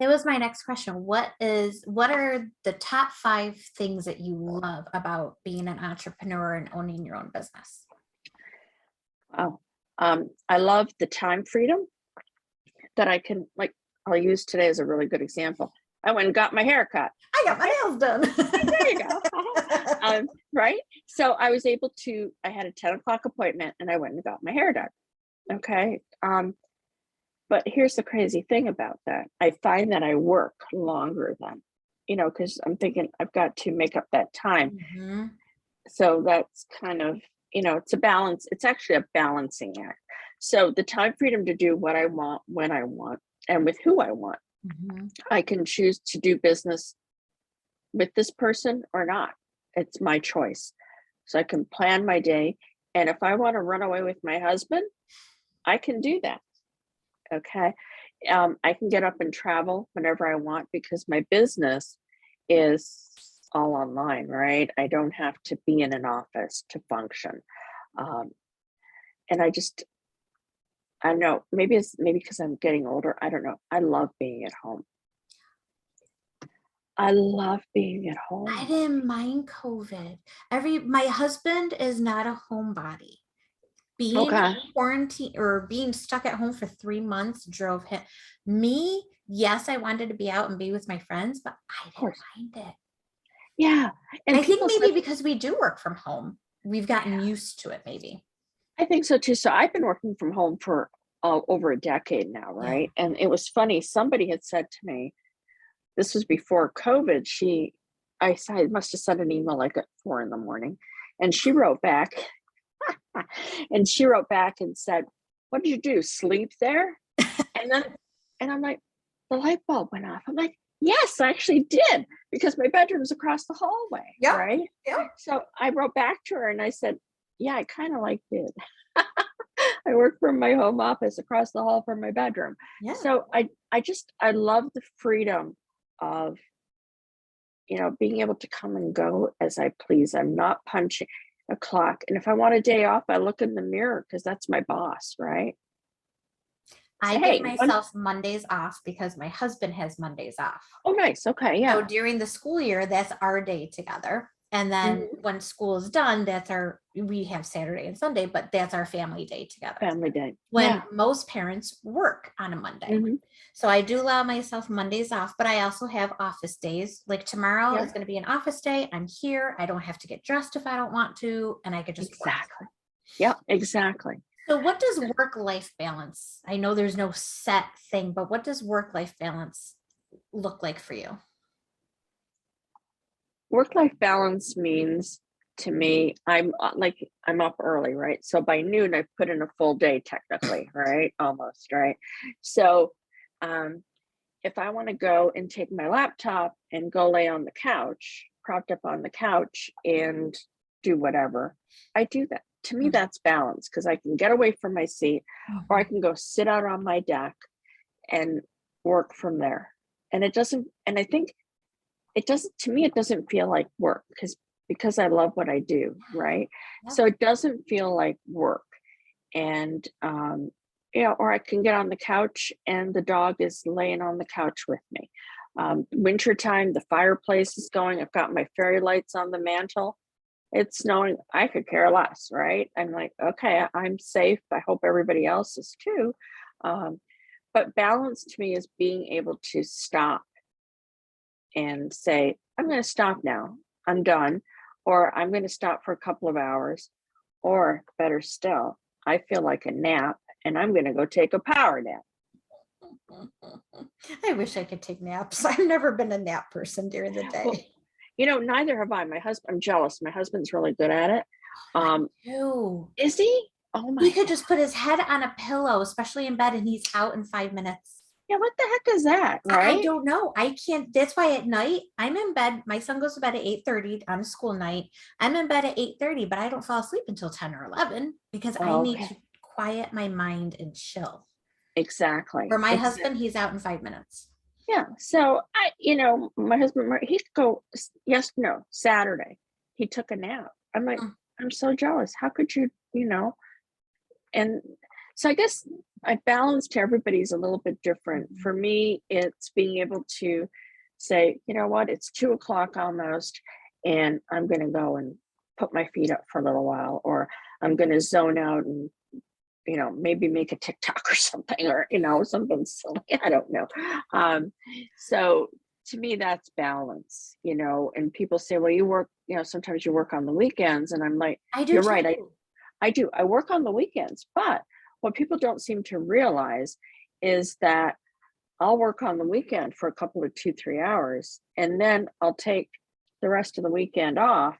That was my next question. What are the top 5 things that you love about being an entrepreneur and owning your own business? Oh, I love the time freedom that I can, like, I'll use today as a really good example. I went and got my hair cut. I got my nails done. There you go. Right. So I was able to, I had a 10 o'clock appointment and I went and got my hair done. Okay. But here's the crazy thing about that. I find that I work longer than, because I'm thinking I've got to make up that time. So that's kind of, it's a balance. It's actually a balancing act. So the time freedom to do what I want, when I want, and with who I want. I can choose to do business with this person or not. It's my choice. So I can plan my day. And if I want to run away with my husband, I can do that. Okay. I can get up and travel whenever I want because my business is all online, right? I don't have to be in an office to function. And I know maybe because I'm getting older. I don't know. I love being at home. I love being at home. I didn't mind COVID. My husband is not a homebody. Being in quarantine or being stuck at home for 3 months drove him. Me, yes, I wanted to be out and be with my friends, but I didn't mind it. Yeah. And I think maybe because we do work from home, we've gotten used to it, maybe. I think so too. So I've been working from home for over a decade now, right? Yeah. And it was funny. Somebody had said to me, this was before COVID, I must have sent an email like at 4 a.m. and she wrote back and said, what did you do? Sleep there? And I'm like, the light bulb went off. I'm like, Yes, I actually did, because my bedroom's across the hallway, Yep. right? Yep. So I wrote back to her and I said, yeah, I kind of like it. I work from my home office across the hall from my bedroom. Yeah. So I love the freedom of, being able to come and go as I please. I'm not punching a clock. And if I want a day off, I look in the mirror because that's my boss, right? I Say, give hey, myself Mondays off because my husband has Mondays off. oh, nice. Okay. So Yeah. during the school year, that's our day together. And then Mhm. when school is done, we have Saturday and Sunday, but that's our family day together. Family day. When Yeah. most parents work on a Monday. Hmm. So I do allow myself Mondays off, but I also have office days. Like tomorrow Yeah. is going to be an office day. I'm here. I don't have to get dressed if I don't want to, and I could just work. Exactly. Yeah, exactly. So what does work-life balance? I know there's no set thing, but what does work-life balance look like for you? Work-life balance means, to me, I'm up early, right? So by noon, I've put in a full day technically, right? Almost, right? So um, if I want to go and take my laptop and go lay on the couch, propped up on the couch and do whatever, I do that. To me, that's balance because I can get away from my seat, or I Mhm. can go sit out on my deck and work from there. And I think it doesn't, to me, it doesn't feel like work because I love what I do, right? Yep. So it doesn't feel like work. And or I can get on the couch and the dog is laying on the couch with me. Wintertime, the fireplace is going. I've got my fairy lights on the mantle. It's snowing. I could care less, right? I'm like, okay, I'm safe. I hope everybody else is too. Um, but balance to me is being able to stop and say, I'm going to stop now. I'm done. Or I'm going to stop for a couple of hours. Or better still, I feel like a nap and I'm going to go take a power nap. I wish I could take naps. I've never been a nap person during the Well, day. neither have I. My husband, I'm jealous. My husband's really good at it. Mine Um, too. is he? Oh He my could God. just put his head on a pillow, especially in bed, and he's out in 5 minutes. Yeah, what the heck is that, I right? don't know. I can't. That's why at night I'm in bed. My son goes to bed at 8:30 on a school night. I'm in bed at 8:30, but I don't fall asleep until 10 or 11 because I need Okay. to quiet my mind and chill. For Exactly. my Exactly. husband, he's out in 5 minutes. Yeah. So my husband, he could go, yes, no, Saturday. He took a nap. I'm like, Mm. I'm so jealous. How could you? And so I guess I balance to everybody's a little bit different. Mhm. For me, it's being able to say, you know what, it's 2 o'clock almost, and I'm going to go and put my feet up for a little while, or I'm going to zone out and, maybe make a TikTok or something, or, something silly. I don't know. So to me, that's balance. And people say, well, you work, sometimes you work on the weekends. And I'm like, I do you're right. too. I do. I work on the weekends, but what people don't seem to realize is that I'll work on the weekend for a couple of 2, 3 hours, and then I'll take the rest of the weekend off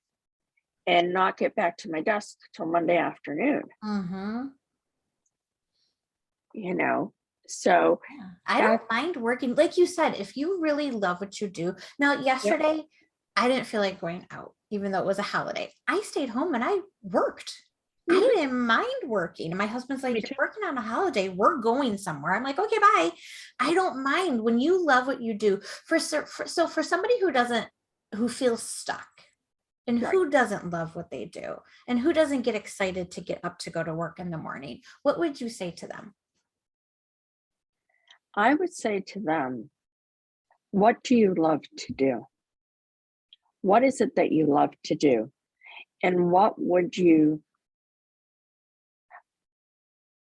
and not get back to my desk till Monday afternoon, Hmm. you know? So Yeah. I that, don't mind working. Like you said, if you really love what you do. Now, yeah, yesterday, I didn't feel like going out, even though it was a holiday. I stayed home and I worked. I mhm, didn't mind working. And my husband's me like, You're too. working on a holiday. We're going somewhere. I'm like, Okay, bye. I don't mind when you love what you do. So for somebody who feels stuck and Right. who doesn't love what they do and who doesn't get excited to get up to go to work in the morning, what would you say to them? I would say to them, what do you love to do? What is it that you love to do? And what would you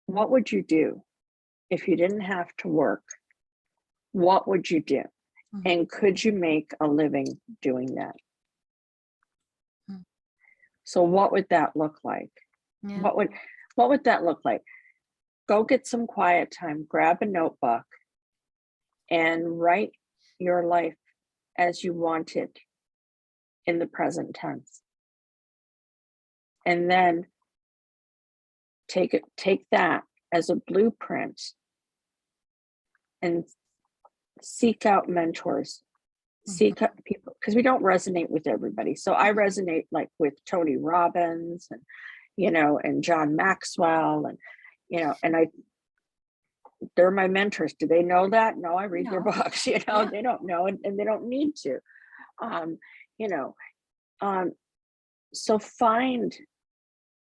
do if you didn't have to work? What would you do? Mhm. And could you make a living doing that? Mhm. So what would that look like? Yeah. What would that look like? Go get some quiet time, grab a notebook and write your life as you want it in the present tense. And then take that as a blueprint and seek out mentors, seek out people, because we don't resonate with everybody. So I resonate like with Tony Robbins and, and John Maxwell and, and they're my mentors. Do they know that? No, I read their No. books, they don't know, and they don't need to. You know, so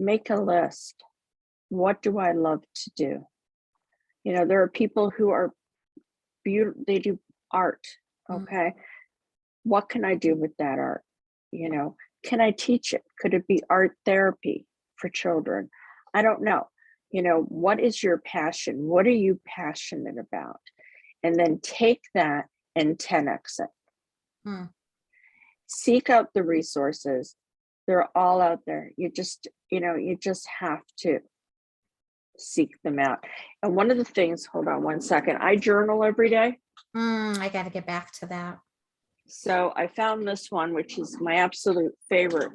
make a list. What do I love to do? There are people who are beautiful, they do art. Okay. What can I do with that art? Can I teach it? Could it be art therapy for children? I don't know. What is your passion? What are you passionate about? And then take that and 10x it. Seek out the resources. They're all out there. You just have to seek them out. And one of the things, hold on one second, I journal every day. I got to get back to that. So I found this one, which is my absolute favorite.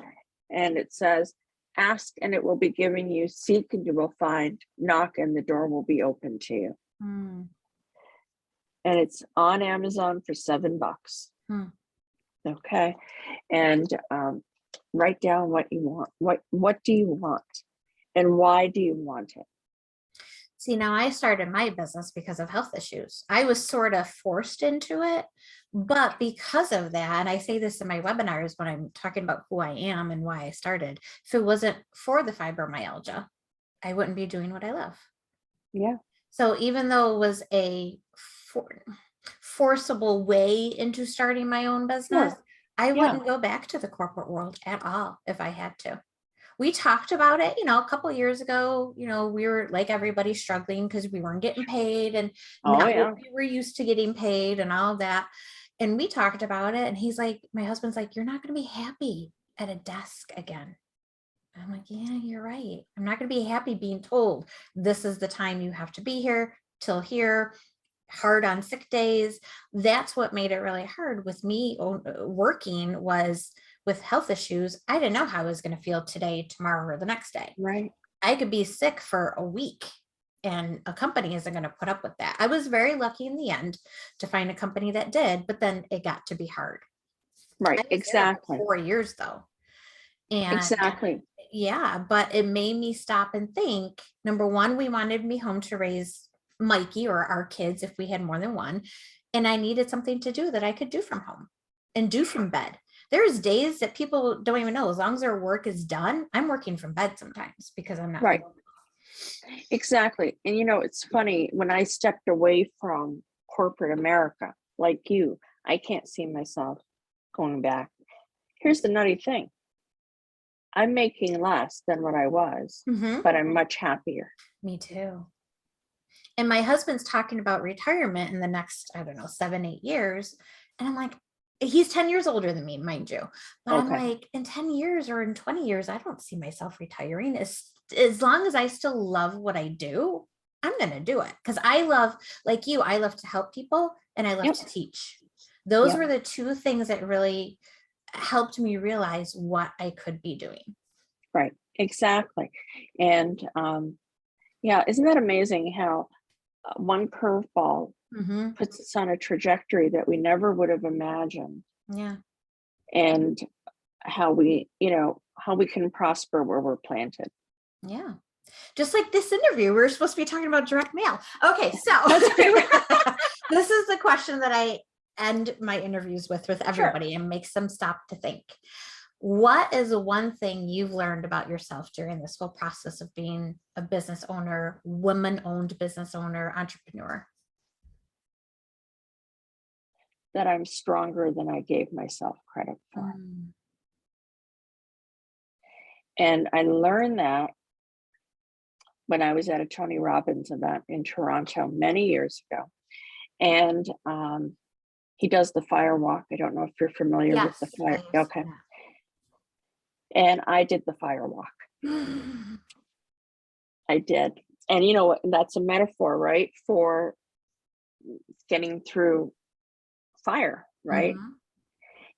And it says, ask and it will be given you, seek and you will find, knock and the door will be open to you. And it's on Amazon for $7. Okay. And write down what you want. What do you want? And why do you want it? See, now I started my business because of health issues. I was sort of forced into it, but because of that, and I say this in my webinars when I'm talking about who I am and why I started, if it wasn't for the fibromyalgia, I wouldn't be doing what I love. Yeah. So even though it was a forcible way into starting my own business, I wouldn't go back to the corporate world at all if I had to. We talked about it, a couple of years ago. We were like everybody struggling because we weren't getting paid and we were used to getting paid and all that. And we talked about it. And he's like, my husband's like, you're not going to be happy at a desk again. I'm like, yeah, you're right. I'm not going to be happy being told this is the time you have to be here till here, hard on sick days. That's what made it really hard with me working was with health issues. I didn't know how I was going to feel today, tomorrow, or the next day. Right. I could be sick for a week and a company isn't going to put up with that. I was very lucky in the end to find a company that did, but then it got to be hard. Right. Exactly. 4 years though. And exactly. Yeah, but it made me stop and think. Number one, we wanted me home to raise Mikey or our kids if we had more than one. And I needed something to do that I could do from home and do from bed. There's days that people don't even know. As long as their work is done, I'm working from bed sometimes because I'm not. Right. Exactly. And it's funny, when I stepped away from corporate America, like you, I can't see myself going back. Here's the nutty thing. I'm making less than what I was, but I'm much happier. Me too. And my husband's talking about retirement in the next, 7, 8 years. And I'm like, he's 10 years older than me, mind you. But I'm like, in 10 years or in 20 years, I don't see myself retiring. As long as I still love what I do, I'm going to do it. Because I love, like you, I love to help people and I love to teach. Those were the two things that really helped me realize what I could be doing. Right. Exactly. And isn't that amazing how one curveball puts us on a trajectory that we never would have imagined. Yeah. And how we can prosper where we're planted. Yeah. Just like this interview, we're supposed to be talking about direct mail. Okay. So this is the question that I end my interviews with everybody and makes them stop to think. What is the one thing you've learned about yourself during this whole process of being a business owner, woman-owned business owner, entrepreneur? That I'm stronger than I gave myself credit for. And I learned that when I was at a Tony Robbins event in Toronto many years ago. And he does the fire walk. I don't know if you're familiar with the fire. Okay. And I did the fire walk. I did. And that's a metaphor, right? For getting through fire, right?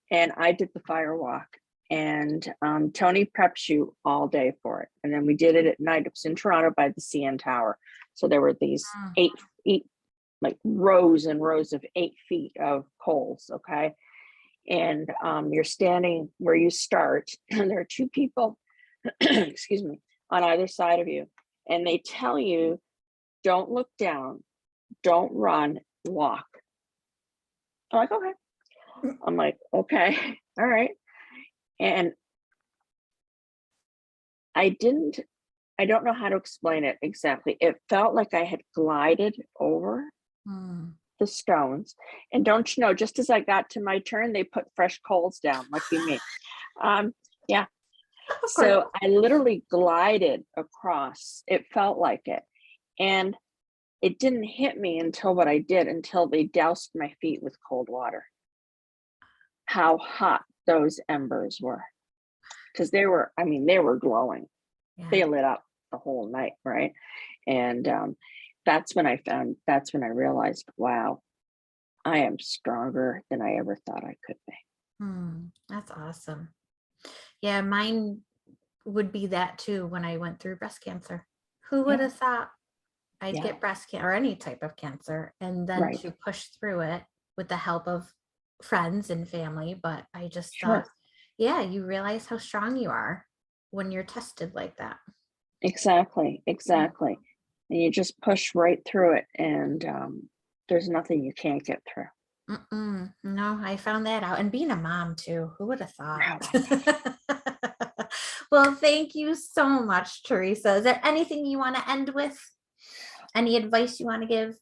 And I did the fire walk. And Tony preps you all day for it. And then we did it at night. It was in Toronto by the CN Tower. So there were these eight like rows and rows of 8 feet of coals. Okay. And you're standing where you start, and there are 2 people, excuse me, on either side of you. And they tell you, don't look down, don't run, walk. I'm like, okay. I'm like, okay, all right. And I don't know how to explain it exactly. It felt like I had glided over Mm. the stones. And don't you know, just as I got to my turn, they put fresh coals down. Lucky me. Yeah. Of course. So I literally glided across. It felt like it. And it didn't hit me until what I did, until they doused my feet with cold water. How hot those embers were. Because they were, I mean, they were glowing. Yeah. They lit up the whole night, right? And that's when I realized, wow, I am stronger than I ever thought I could be. That's awesome. Yeah, mine would be that too when I went through breast cancer. Who would Yeah, have thought I'd yeah, get breast cancer or any type of cancer, and then right. to push through it with the help of friends and family? But I just thought, Sure. yeah, you realize how strong you are when you're tested like that. Exactly, Yeah. exactly. And you just push right through it, and there's nothing you can't get through. No, I found that out. And being a mom too, who would have thought? Oh my Well, thank you so much, Theresa. Is there anything you want to end with? Any advice you want to give?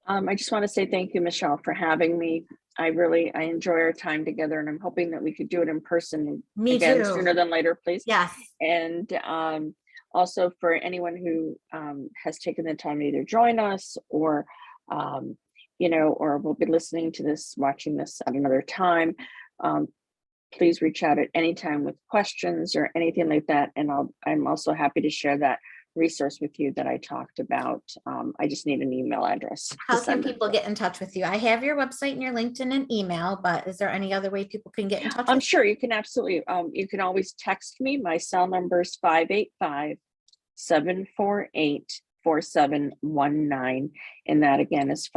I just want to say thank you, Michelle, for having me. I enjoy our time together, and I'm hoping that we could do it in person Me again too. sooner than later, please. Yes. And also for anyone who has taken the time to either join us or, um, or will be listening to this, watching this at another time, um, please reach out at any time with questions or anything like that. And I'm also happy to share that resource with you that I talked about. I just need an email address to How can send it people to. get in touch with you? I have your website and your LinkedIn and email, but is there any other way people can get in touch I'm with sure you can absolutely, you can always text me. My cell number is 585-748-4719. And that again is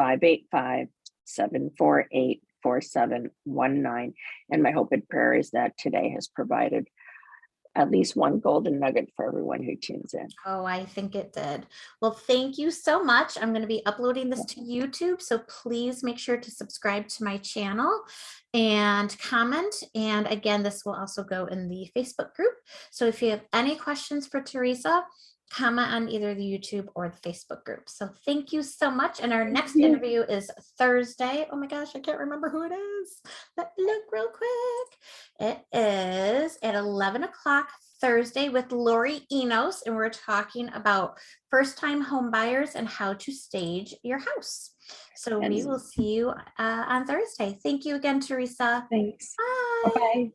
585-748-4719. And my hope and prayer is that today has provided at least one golden nugget for everyone who tunes in. Oh, I think it did. Well, thank you so much. I'm going to be uploading this to YouTube, so please make sure to subscribe to my channel and comment. And again, this will also go in the Facebook group. So if you have any questions for Theresa, comment on either the YouTube or the Facebook group. So thank you so much. And our next interview is Thursday. Oh my gosh, I can't remember who it is. Let me look real quick. It is at 11 o'clock Thursday with Lori Enos, and we're talking about first-time home buyers and how to stage your house. So we will see you on Thursday. Thank you again, Theresa. Thanks. Bye. Bye-bye.